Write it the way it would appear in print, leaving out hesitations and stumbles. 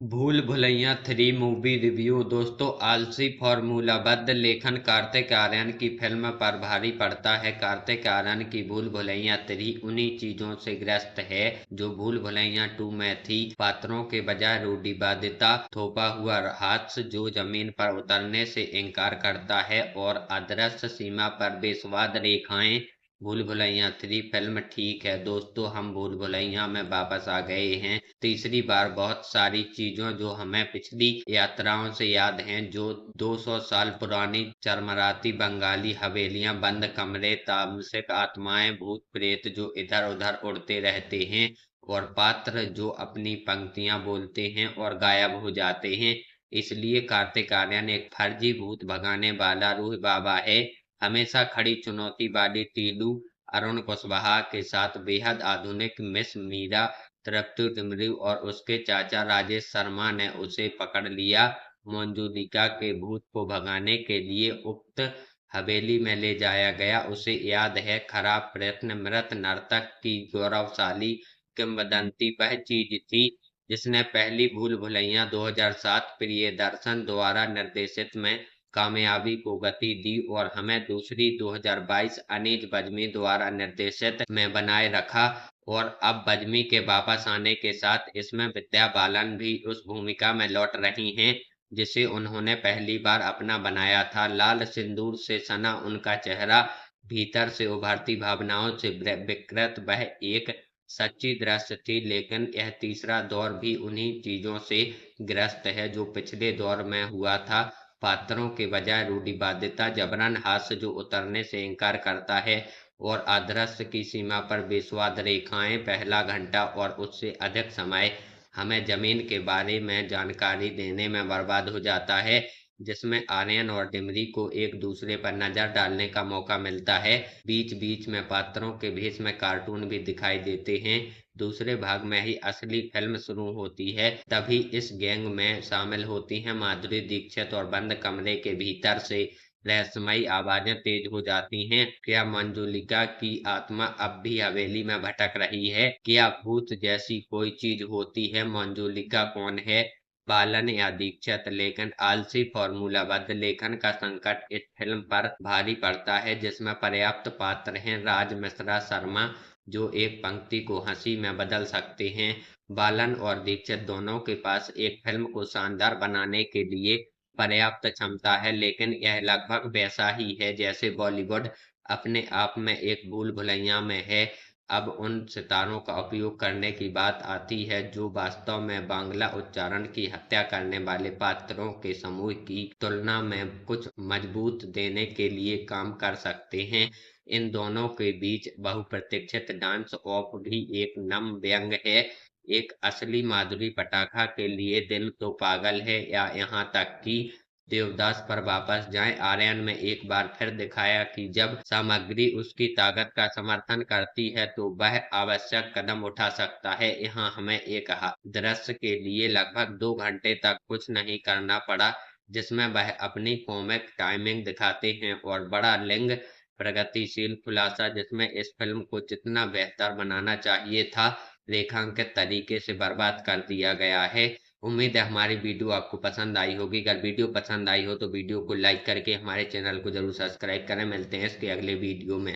भूल Bhulaiyaa 3 movie review. दोस्तों, आलसी फॉर्मूलाबद्ध लेखन कार्तिक आर्यन की फिल्म पर भारी पड़ता है। कार्तिक आर्यन की भूल भुलैया 3 उन्हीं चीजों से ग्रस्त है जो भूल भुलैया 2 में थी। पात्रों के बजाय रूढ़िवादिता, थोपा हुआ हास्य जो जमीन पर उतरने से इनकार करता है, और अदृश्य सीमा पर बेस्वाद रेखाएं। भूल भुलैया 3 फिल्म ठीक है दोस्तों, हम भूल भुलैया में वापस आ गए हैं तीसरी बार। बहुत सारी चीजों जो हमें पिछली यात्राओं से याद हैं, जो 200 साल पुरानी चरमराती बंगाली हवेलियां, बंद कमरे, तामसिक आत्माएं, भूत प्रेत जो इधर उधर उड़ते रहते हैं, और पात्र जो अपनी पंक्तियां बोलते हैं और गायब हो जाते हैं। इसलिए कार्तिक आर्यन एक फर्जी भूत भगाने वाला रूह बाबा है। हमेशा खड़ी चुनौती वाली टीलू अरुण कुशवाहा के साथ बेहद आधुनिक मिस मीरा तृप्ति डिमरी और उसके चाचा राजेश शर्मा ने उसे पकड़ लिया। मंजूलिका के भूत को भगाने के लिए उक्त हवेली में ले जाया गया। उसे याद है खराब प्रयत्न, मृत नर्तक की गौरवशाली किंवदंती वह चीज थी जिसने पहली भूल भुलैया 2007 प्रियदर्शन द्वारा निर्देशित में कामयाबी को गति दी, और हमें दूसरी 2022 अनीज बज्मी द्वारा निर्देशित में बनाए रखा। और अब बज्मी के वापस आने के साथ इसमें विद्या बालन भी उस भूमिका में लौट रही हैं जिसे उन्होंने पहली बार अपना बनाया था। लाल सिंदूर से सना उनका चेहरा, भीतर से उभरती भावनाओं से विकृत वह एक सच्ची दृश्य थी। लेकिन यह तीसरा दौर भी उन्हीं चीजों से ग्रस्त है जो पिछले दौर में हुआ था। पात्रों के बजाय रूढ़िवादिता, जबरन हास्य जो उतरने से इनकार करता है, और अदृश्य की सीमा पर बेस्वाद रेखाएं। पहला घंटा और उससे अधिक समय हमें जमीन के बारे में जानकारी देने में बर्बाद हो जाता है, जिसमें आर्यन और डिमरी को एक दूसरे पर नजर डालने का मौका मिलता है। बीच बीच में पात्रों के भेष में कार्टून भी दिखाई देते हैं। दूसरे भाग में ही असली फिल्म शुरू होती है, तभी इस गैंग में शामिल होती हैं माधुरी दीक्षित, और बंद कमरे के भीतर से रहस्यमयी आवाजें तेज हो जाती हैं। क्या मंजुलिका की आत्मा अब भी हवेली में भटक रही है? क्या भूत जैसी कोई चीज होती है? मंजुलिका कौन है, बालन या दीक्षित? लेकिन आलसी फॉर्मूलाबद्ध लेखन का संकट इस फिल्म पर भारी पड़ता है, जिसमें पर्याप्त पात्र हैं। राज मिश्रा शर्मा जो एक पंक्ति को हंसी में बदल सकते हैं। बालन और दीक्षित दोनों के पास एक फिल्म को शानदार बनाने के लिए पर्याप्त क्षमता है, लेकिन यह लगभग वैसा ही है जैसे बॉलीवुड अपने आप में एक भूल भुलैया में है। अब उन सितारों का उपयोग करने की बात आती है जो वास्तव में बांग्ला उच्चारण की हत्या करने वाले पात्रों के समूह की तुलना में कुछ मजबूत देने के लिए काम कर सकते हैं। इन दोनों के बीच बहुप्रतीक्षित डांस ऑफ भी एक नम व्यंग है। एक असली माधुरी पटाखा के लिए दिल तो पागल है, या यहाँ तक कि देवदास पर वापस जाएं। आर्यन में एक बार फिर दिखाया कि जब सामग्री उसकी ताकत का समर्थन करती है तो वह आवश्यक कदम उठा सकता है। यहाँ हमें एक दृश्य के लिए लगभग 2 घंटे तक कुछ नहीं करना पड़ा, जिसमें वह अपनी कॉमिक टाइमिंग दिखाते हैं, और बड़ा लिंग प्रगतिशील खुलासा जिसमें इस फिल्म को जितना बेहतर बनाना चाहिए था, रेखांकित तरीके से बर्बाद कर दिया गया है। उम्मीद है हमारी वीडियो आपको पसंद आई होगी। अगर वीडियो पसंद आई हो तो वीडियो को लाइक करके हमारे चैनल को जरूर सब्सक्राइब करें। मिलते हैं इसके अगले वीडियो में।